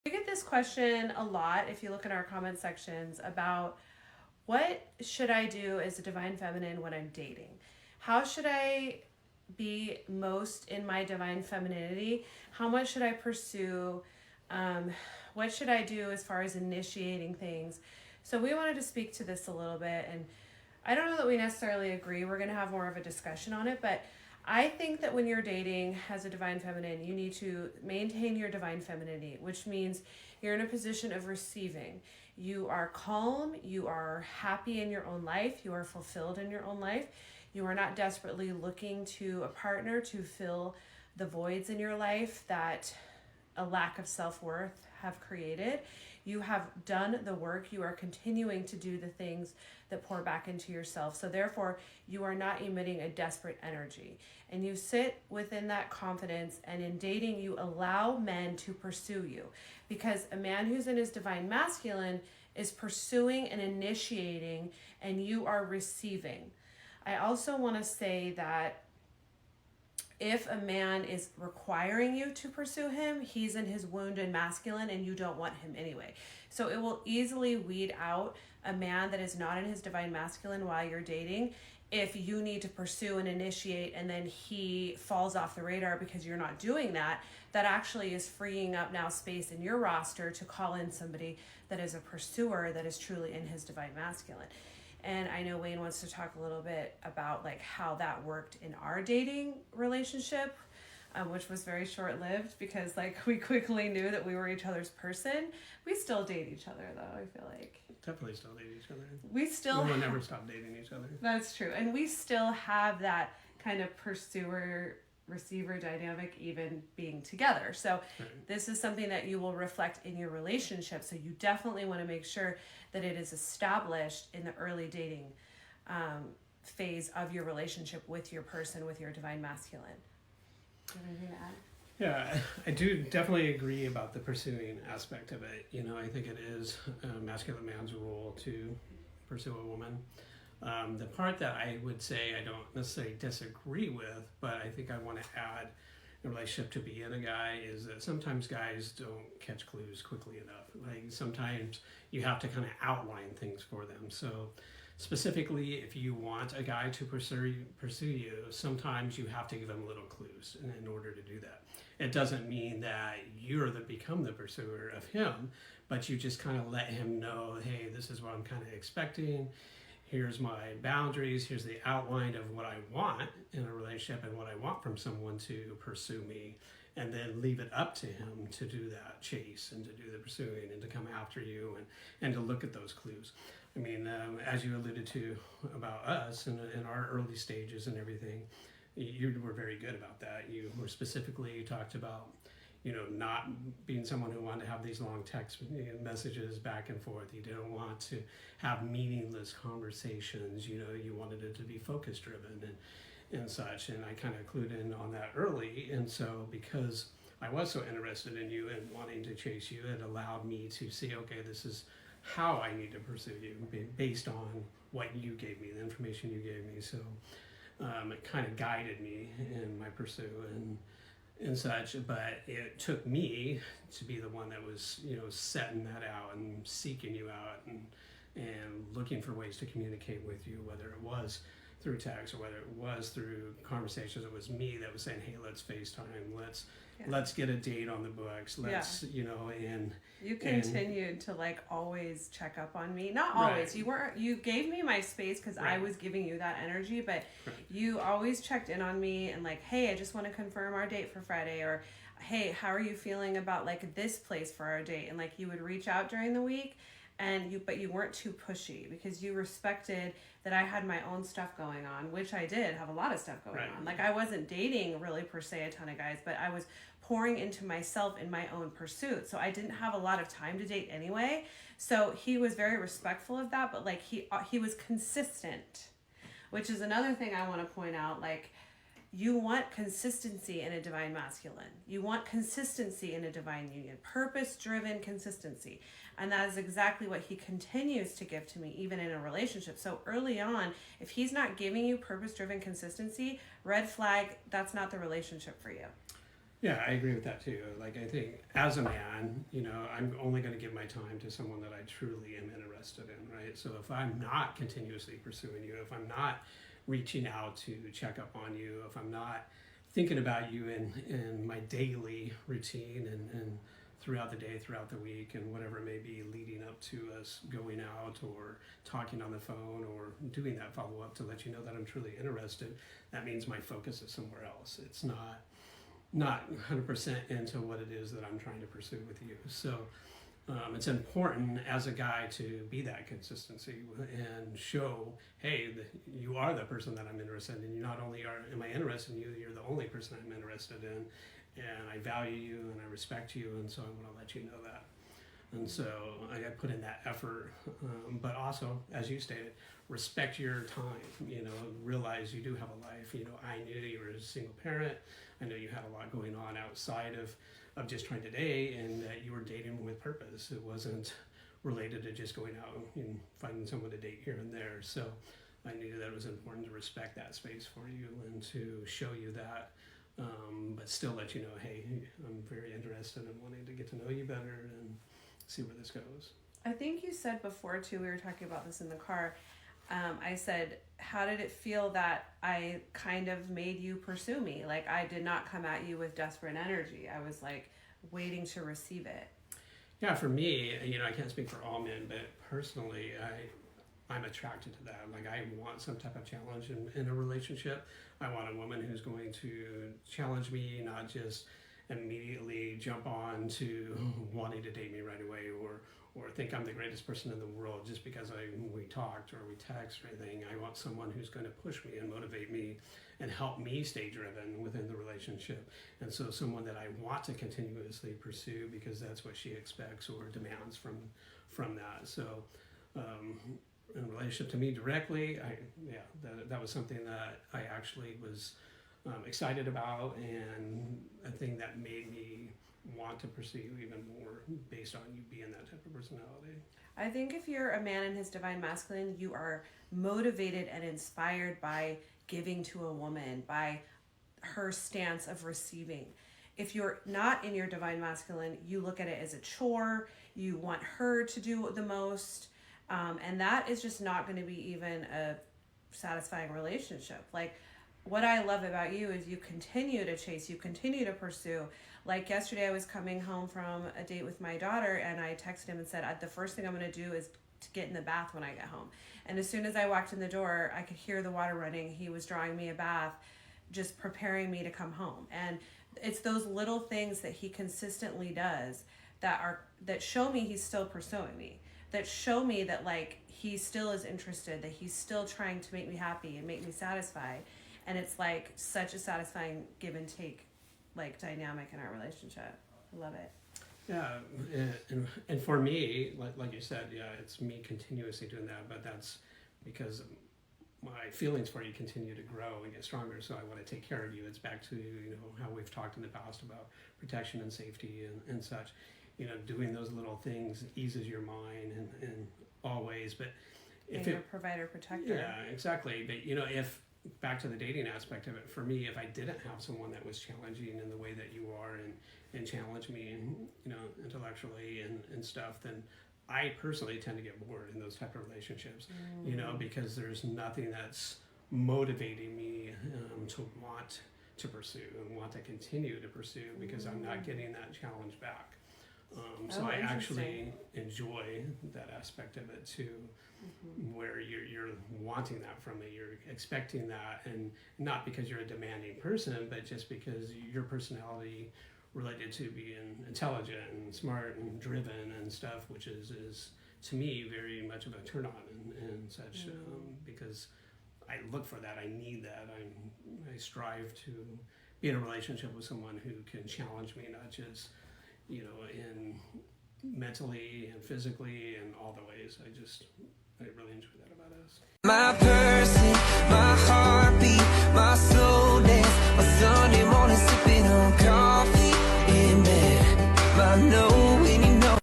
We get this question a lot if you look in our comment sections about what should I do as a divine feminine when I'm dating? How should I be most in my divine femininity? How much should I pursue? What should I do as far as initiating things? So we wanted to speak to this a little bit, and I don't know that we necessarily agree. We're going to have more of a discussion on it, but I think that when you're dating as a divine feminine, you need to maintain your divine femininity, which means you're in a position of receiving. You are calm, you are happy in your own life, you are fulfilled in your own life. You are not desperately looking to a partner to fill the voids in your life that a lack of self-worth have created. You have done the work. You are continuing to do the things that pour back into yourself. So therefore, you are not emitting a desperate energy. And you sit within that confidence, and in dating, you allow men to pursue you. Because a man who's in his divine masculine is pursuing and initiating, and you are receiving. I also want to say that if a man is requiring you to pursue him, he's in his wounded masculine and you don't want him anyway. So it will easily weed out a man that is not in his divine masculine while you're dating if you need to pursue and initiate and then he falls off the radar because you're not doing that. That actually is freeing up now space in your roster to call in somebody that is a pursuer that is truly in his divine masculine. And I know Wayne wants to talk a little bit about like how that worked in our dating relationship, which was very short-lived because like we quickly knew that we were each other's person. We still date each other though, I feel like. Definitely still date each other. We still will never stop dating each other. That's true. And we still have that kind of pursuer-receiver dynamic even being together. So This is something that you will reflect in your relationship. So you definitely want to make sure that it is established in the early dating phase of your relationship with your person, with your divine masculine. Do you have anything to add? Yeah, I do definitely agree about the pursuing aspect of it. You know, I think it is a masculine man's role to pursue a woman. The part that I would say I don't necessarily disagree with, but I think I want to add in relationship to being a guy is that sometimes guys don't catch clues quickly enough. Like sometimes you have to kind of outline things for them. So specifically, if you want a guy to pursue you, sometimes you have to give him little clues in order to do that. It doesn't mean that you're become the pursuer of him, but you just kind of let him know, hey, this is what I'm kind of expecting. Here's my boundaries, here's the outline of what I want in a relationship and what I want from someone to pursue me, and then leave it up to him to do that chase and to do the pursuing and to come after you and to look at those clues. I mean, as you alluded to about us in our early stages and everything, you were very good about that. You were specifically talked about, you know, not being someone who wanted to have these long text messages back and forth. You didn't want to have meaningless conversations. You know, you wanted it to be focus driven and such. And I kind of clued in on that early. And so because I was so interested in you and wanting to chase you, it allowed me to see, okay, this is how I need to pursue you based on what you gave me, the information you gave me. So it kind of guided me in my pursuit and such, but it took me to be the one that was, you know, setting that out and seeking you out and looking for ways to communicate with you, whether it was through text or whether it was through conversations. It was me that was saying, hey, let's FaceTime, let's get a date on the books, you know, and you continued to like always check up on me. Not always. You gave me my space because I was giving you that energy, but you always checked in on me and like, hey, I just want to confirm our date for Friday, or hey, how are you feeling about like this place for our date? And like you would reach out during the week, but you weren't too pushy because you respected that I had my own stuff going on, which I did have a lot of stuff going on. Like I wasn't dating really per se a ton of guys, but I was pouring into myself in my own pursuit. So I didn't have a lot of time to date anyway. So he was very respectful of that, but like he was consistent, which is another thing I want to point out. Like you want consistency in a divine masculine. You want consistency in a divine union, purpose-driven consistency. And that is exactly what he continues to give to me, even in a relationship. So early on, if he's not giving you purpose-driven consistency, red flag, that's not the relationship for you. Yeah, I agree with that too. Like, I think as a man, I'm only going to give my time to someone that I truly am interested in, right? So if I'm not continuously pursuing you, if I'm not reaching out to check up on you, if I'm not thinking about you in my daily routine and throughout the day, throughout the week, and whatever it may be leading up to us going out or talking on the phone or doing that follow-up to let you know that I'm truly interested, that means my focus is somewhere else. It's not 100% into what it is that I'm trying to pursue with you. So it's important as a guy to be that consistency and show, hey, you are the person that I'm interested in. You not only am I interested in you, you're the only person I'm interested in, and I value you and I respect you, and so I want to let you know that. And so I put in that effort, but also, as you stated, respect your time. Realize you do have a life. I knew you were a single parent. I know you had a lot going on outside of just trying to date, and that you were dating with purpose. It wasn't related to just going out and finding someone to date here and there. So I knew that it was important to respect that space for you and to show you that, but still let you know, hey, I'm very interested in wanting to get to know you better and see where this goes. I think you said before too, we were talking about this in the car, I said, how did it feel that I kind of made you pursue me? Like, I did not come at you with desperate energy. I was like waiting to receive it. Yeah, for me, I can't speak for all men, but personally, I'm attracted to that. Like, I want some type of challenge in a relationship. I want a woman who's going to challenge me, not just immediately jump on to wanting to date me right away or think I'm the greatest person in the world just because we talked or we text or anything. I want someone who's going to push me and motivate me and help me stay driven within the relationship. And so someone that I want to continuously pursue because that's what she expects or demands from that. So in relationship to me directly, that was something that I actually was excited about, and a thing that made me want to pursue you even more based on you being that type of personality. I think if you're a man in his divine masculine, you are motivated and inspired by giving to a woman, by her stance of receiving. If you're not in your divine masculine, you look at it as a chore, you want her to do the most, and that is just not going to be even a satisfying relationship. Like, what I love about you is you continue to chase, you continue to pursue. Like yesterday, I was coming home from a date with my daughter, and I texted him and said, the first thing I'm going to do is to get in the bath when I get home. And as soon as I walked in the door, I could hear the water running. He was drawing me a bath, just preparing me to come home. And it's those little things that he consistently does that show me he's still pursuing me, that show me that like he still is interested, that he's still trying to make me happy and make me satisfied. And it's like such a satisfying give and take like dynamic in our relationship. I love it. Yeah, and for me, like you said, it's me continuously doing that, but that's because my feelings for you continue to grow and get stronger, so I want to take care of you. It's back to how we've talked in the past about protection and safety and such. Doing those little things eases your mind and always, but if you're a provider protector. Yeah, exactly. But if back to the dating aspect of it, for me, if I didn't have someone that was challenging in the way that you are and challenge me, intellectually and stuff, then I personally tend to get bored in those type of relationships, because there's nothing that's motivating me to want to pursue and want to continue to pursue because I'm not getting that challenge back. So I actually enjoy that aspect of it too, where you're wanting that from me, you're expecting that, and not because you're a demanding person, but just because your personality related to being intelligent and smart and driven and stuff, which is to me very much of a turn on and such, because I look for that, I need that, I strive to be in a relationship with someone who can challenge me, not just in mentally and physically and all the ways. I really enjoy that about us.